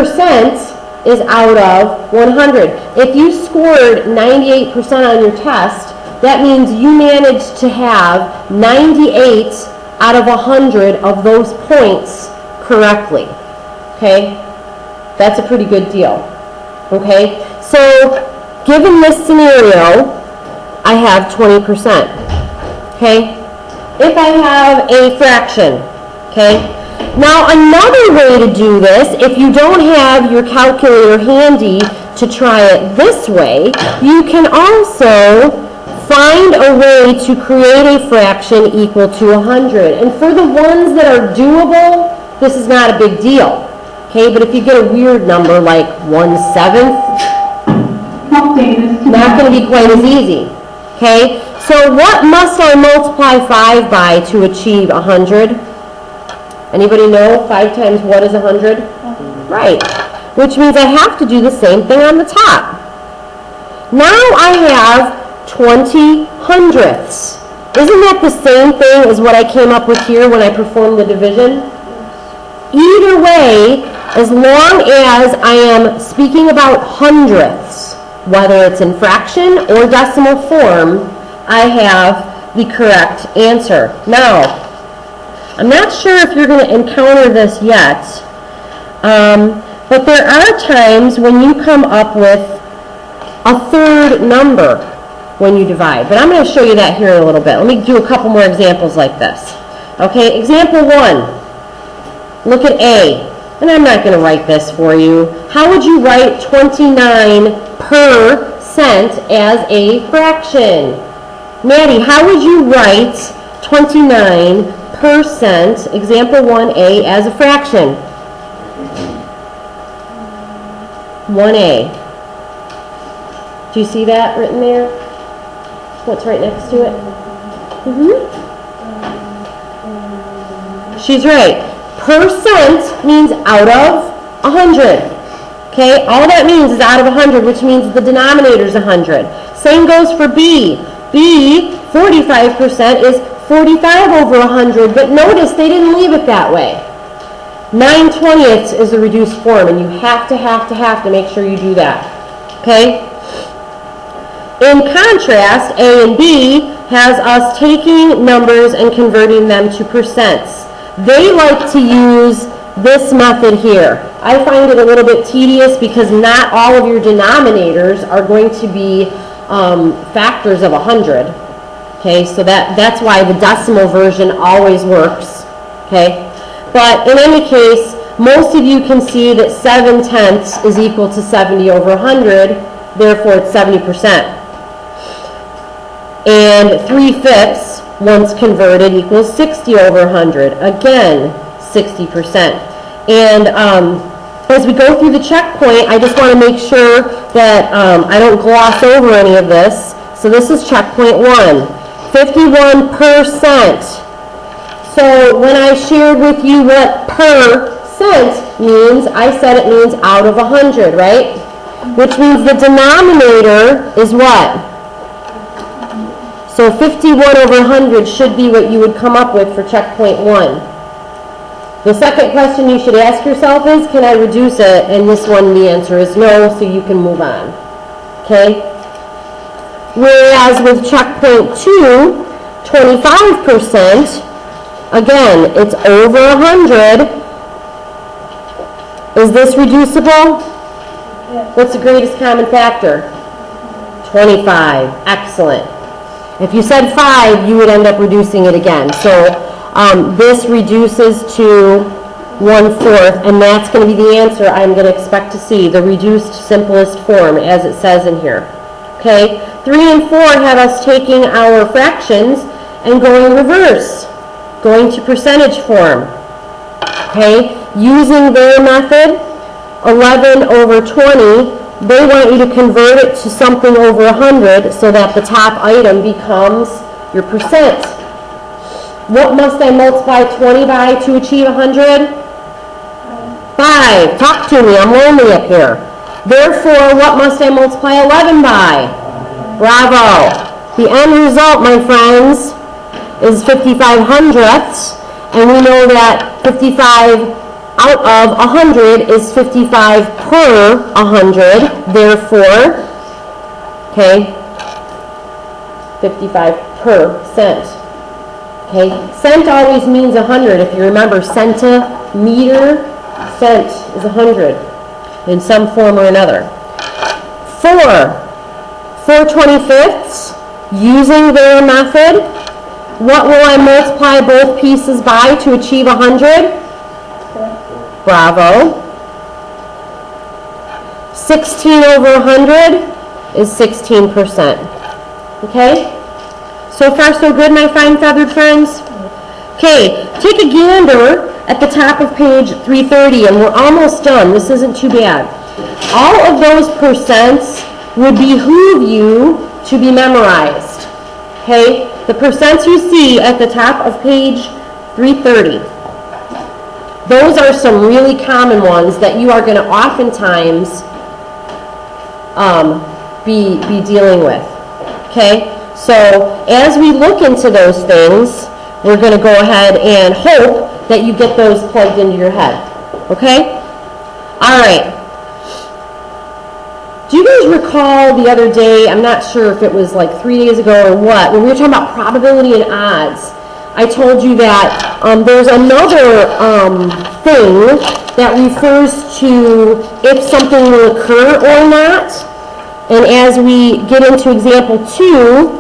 is out of 100. If you scored 98% on your test, that means you managed to have 98 out of 100 of those points correctly. Okay? That's a pretty good deal. Okay? So, given this scenario, I have 20%. Okay? If I have a fraction, okay? Now, another way to do this, if you don't have your calculator handy to try it this way, you can also find a way to create a fraction equal to 100. And for the ones that are doable, this is not a big deal. Okay, but if you get a weird number like 1/7, not going to be quite as easy. Okay, so what must I multiply 5 by to achieve 100? Anybody know 5 times what is 100? Right, which means I have to do the same thing on the top. Now I have 20 hundredths. Isn't that the same thing as what I came up with here when I performed the division? Either way, as long as I am speaking about hundredths, whether it's in fraction or decimal form, I have the correct answer. Now, I'm not sure if you're going to encounter this yet, but there are times when you come up with a third number when you divide. But I'm going to show you that here in a little bit. Let me do a couple more examples like this. Okay, example 1. Look at A. And I'm not going to write this for you. How would you write 29% as a fraction? Maddie, how would you write 29%, example 1A, as a fraction? 1A. Do you see that written there? What's right next to it? She's right. Percent means out of 100. Okay, all that means is out of 100, which means the denominator is 100. Same goes for B. B, 45% is 45 over 100, but notice they didn't leave it that way. 9/20ths is a reduced form, and you have to make sure you do that. Okay? In contrast, A and B has us taking numbers and converting them to percents. They like to use this method here. I find it a little bit tedious because not all of your denominators are going to be factors of 100. Okay, so that's why the decimal version always works. Okay, but in any case, most of you can see that 7/10 is equal to 70 over 100, therefore it's 70%. And 3/5, once converted, equals 60 over 100. Again, 60%. And as we go through the checkpoint, I just want to make sure that I don't gloss over any of this. So this is checkpoint 1, 51%. So when I shared with you what percent means, I said it means out of 100, right? Which means the denominator is what? So 51 over 100 should be what you would come up with for checkpoint 1. The second question you should ask yourself is, can I reduce it? And this one, the answer is no, so you can move on. Okay? Whereas with checkpoint 2, 25%, again, it's over 100. Is this reducible? What's the greatest common factor? 25. Excellent. If you said 5, you would end up reducing it again. So this reduces to 1/4, and that's going to be the answer I'm going to expect to see, the reduced simplest form, as it says in here. Okay? 3 and 4 have us taking our fractions and going reverse, going to percentage form. Okay? Using their method, 11 over 20, they want you to convert it to something over 100 so that the top item becomes your percent. What must I multiply 20 by to achieve 100? 5. Talk to me. I'm lonely up here. Therefore, what must I multiply 11 by? Bravo. The end result, my friends, is 55 hundredths. And we know that 55 out of 100 is 55 per 100, therefore, okay, 55%. Okay, cent always means 100. If you remember, centimeter, cent is 100 in some form or another. 4/25, using their method, what will I multiply both pieces by to achieve 100? Bravo. 16 over 100 is 16%. Okay? So far so good, my fine feathered friends? Okay, take a gander at the top of page 330, and we're almost done. This isn't too bad. All of those percents would behoove you to be memorized. Okay? The percents you see at the top of page 330. Those are some really common ones that you are going to oftentimes be dealing with. Okay? So as we look into those things, we're going to go ahead and hope that you get those plugged into your head. Okay? All right. Do you guys recall the other day, I'm not sure if it was like 3 days ago or what, when we were talking about probability and odds, I told you that there's another thing that refers to if something will occur or not. And as we get into example 2,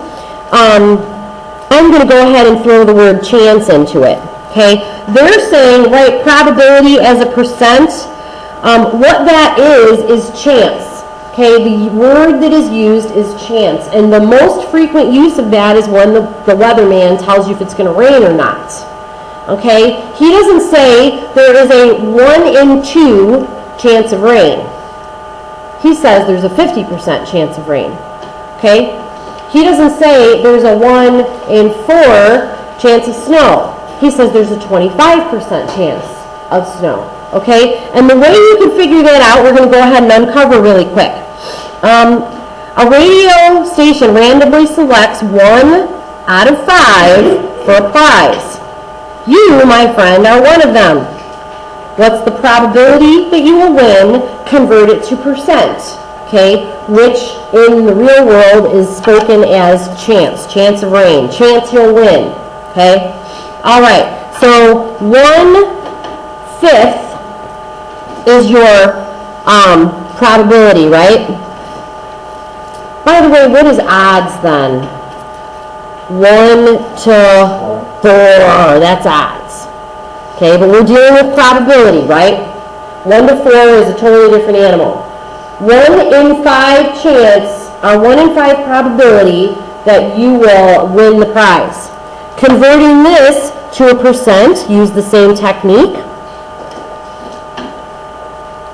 I'm going to go ahead and throw the word chance into it. Okay? They're saying, right, probability as a percent. What that is chance. Okay, the word that is used is chance. And the most frequent use of that is when the weatherman tells you if it's going to rain or not. Okay? He doesn't say there is a 1 in 2 chance of rain. He says there's a 50% chance of rain. Okay? He doesn't say there's a 1 in 4 chance of snow. He says there's a 25% chance of snow. Okay? And the way you can figure that out, we're going to go ahead and uncover really quick. A radio station randomly selects 1 out of 5 for a prize. You, my friend, are one of them. What's the probability that you will win? Convert it to percent. Okay? Which in the real world is spoken as chance. Chance of rain. Chance you'll win. Okay? All right. So 1/5 is your probability, right? By the way, what is odds then? 1 to 4, that's odds. Okay, but we're dealing with probability, right? 1 to 4 is a totally different animal. 1 in 5 chance, or 1 in 5 probability that you will win the prize. Converting this to a percent, use the same technique,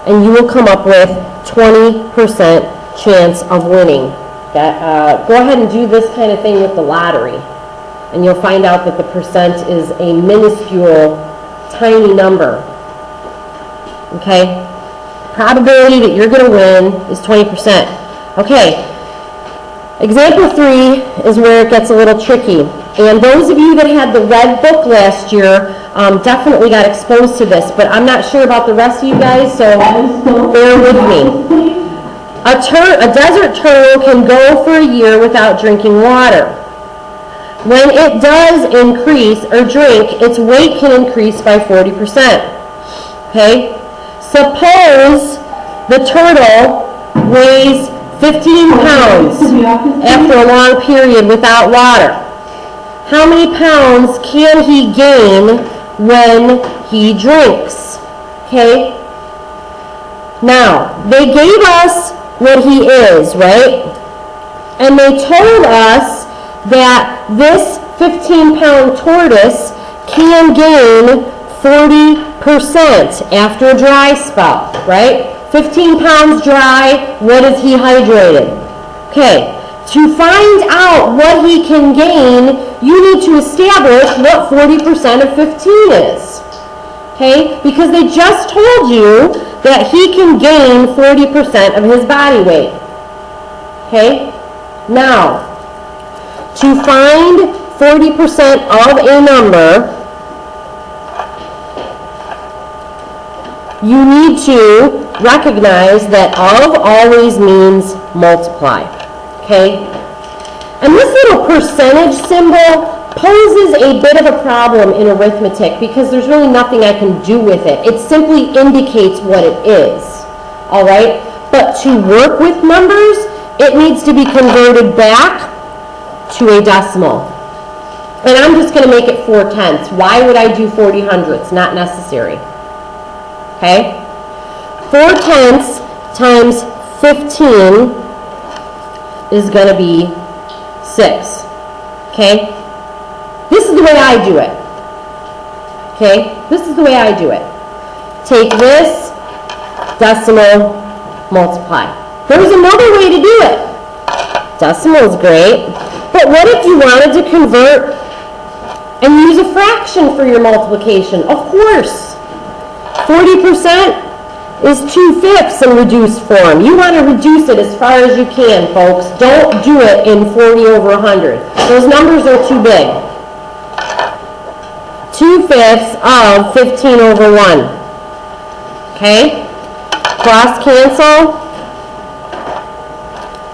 and you will come up with 20% chance of winning. Go ahead and do this kind of thing with the lottery, and you'll find out that the percent is a minuscule, tiny number. Okay? Probability that you're going to win is 20%. Okay. Example 3 is where it gets a little tricky. And those of you that had the red book last year definitely got exposed to this, but I'm not sure about the rest of you guys, so bear with me. A desert turtle can go for a year without drinking water. When it does increase or drink, its weight can increase by 40%. Okay? Suppose the turtle weighs 15 pounds after a long period without water. How many pounds can he gain when he drinks? Okay? Now, they gave us what he is, right? And they told us that this 15-pound tortoise can gain 40% after a dry spell, right? 15 pounds dry, what is he hydrated? Okay, to find out what he can gain, you need to establish what 40% of 15 is. Okay, because they just told you that he can gain 40% of his body weight. Okay, now, to find 40% of a number, you need to recognize that of always means multiply, okay? And this little percentage symbol poses a bit of a problem in arithmetic because there's really nothing I can do with it. It simply indicates what it is, all right? But to work with numbers, it needs to be converted back to a decimal. And I'm just going to make it 4/10. Why would I do 40 hundredths? Not necessary. Okay? 4/10 times 15 is going to be 6. Okay? This is the way I do it. Okay? This is the way I do it. Take this, decimal, multiply. There's another way to do it. Decimal is great. But what if you wanted to convert and use a fraction for your multiplication? Of course. 40% is 2/5 in reduced form. You want to reduce it as far as you can, folks. Don't do it in 40 over 100. Those numbers are too big. 2/5 of 15 over 1. Okay? Cross cancel.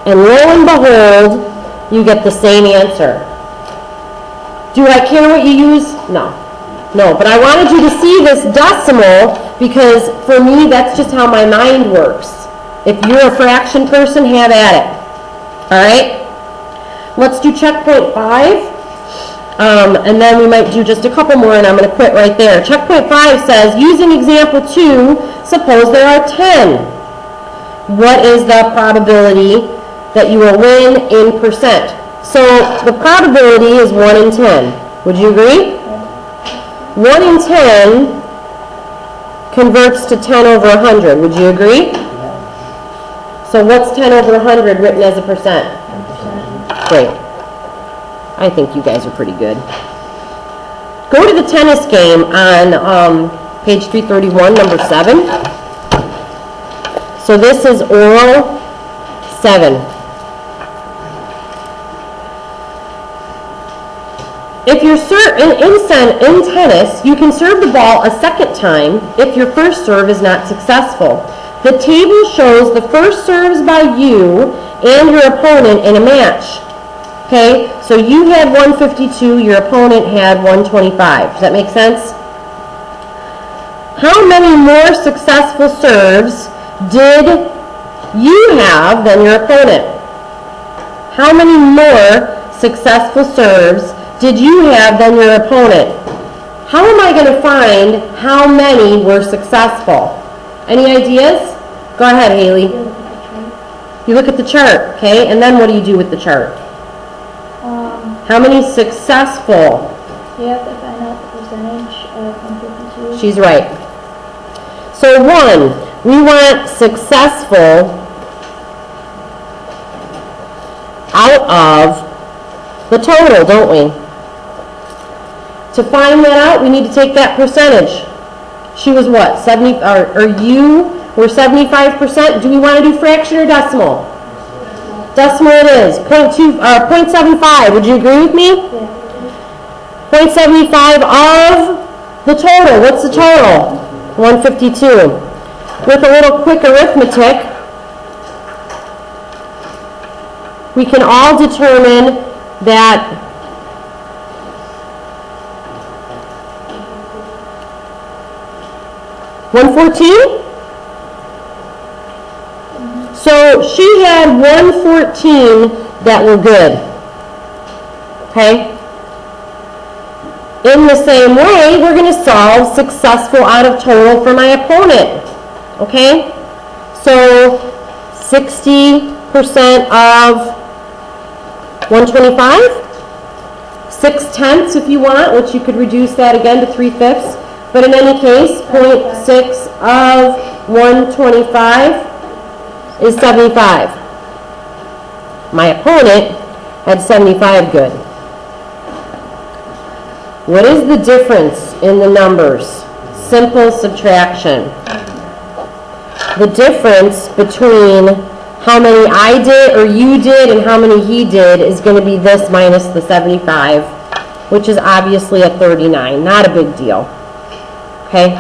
And lo and behold, you get the same answer. Do I care what you use? No. No, but I wanted you to see this decimal because for me, that's just how my mind works. If you're a fraction person, have at it. All right? Let's do checkpoint 5. And then we might do just a couple more, and I'm going to quit right there. Checkpoint 5 says, using example 2, suppose there are 10. What is the probability that you will win in percent? So the probability is 1 in 10. Would you agree? 1 in 10 converts to 10 over 100. Would you agree? So what's 10 over 100 written as a percent? 10%. Great. I think you guys are pretty good. Go to the tennis game on page 331, number 7. So this is oral 7. If you're in tennis, you can serve the ball a second time if your first serve is not successful. The table shows the first serves by you and your opponent in a match. Okay, so you had 152, your opponent had 125. Does that make sense? How many more successful serves did you have than your opponent? How many more successful serves did you have than your opponent? How am I going to find how many were successful? Any ideas? Go ahead, Haley. You look at the chart, okay? And then what do you do with the chart? How many successful? You have to find out the percentage of 152. She's right. So 1, we want successful out of the total, don't we? To find that out, we need to take that percentage. She was what? 70, or you were 75%. Do we want to do fraction or decimal? Decimal it is. 0.75. Would you agree with me? Yeah. 0.75 of the total. What's the total? 152. With a little quick arithmetic, we can all determine that 114? So she had 114 that were good. Okay? In the same way, we're going to solve successful out of total for my opponent. Okay? So 60% of 125, 6/10 if you want, which you could reduce that again to 3/5. But in any case, 0.6 of 125 is 75. My opponent had 75 good. What is the difference in the numbers? Simple subtraction. The difference between how many I did or you did and how many he did is going to be this minus the 75, which is obviously a 39. Not a big deal. Okay?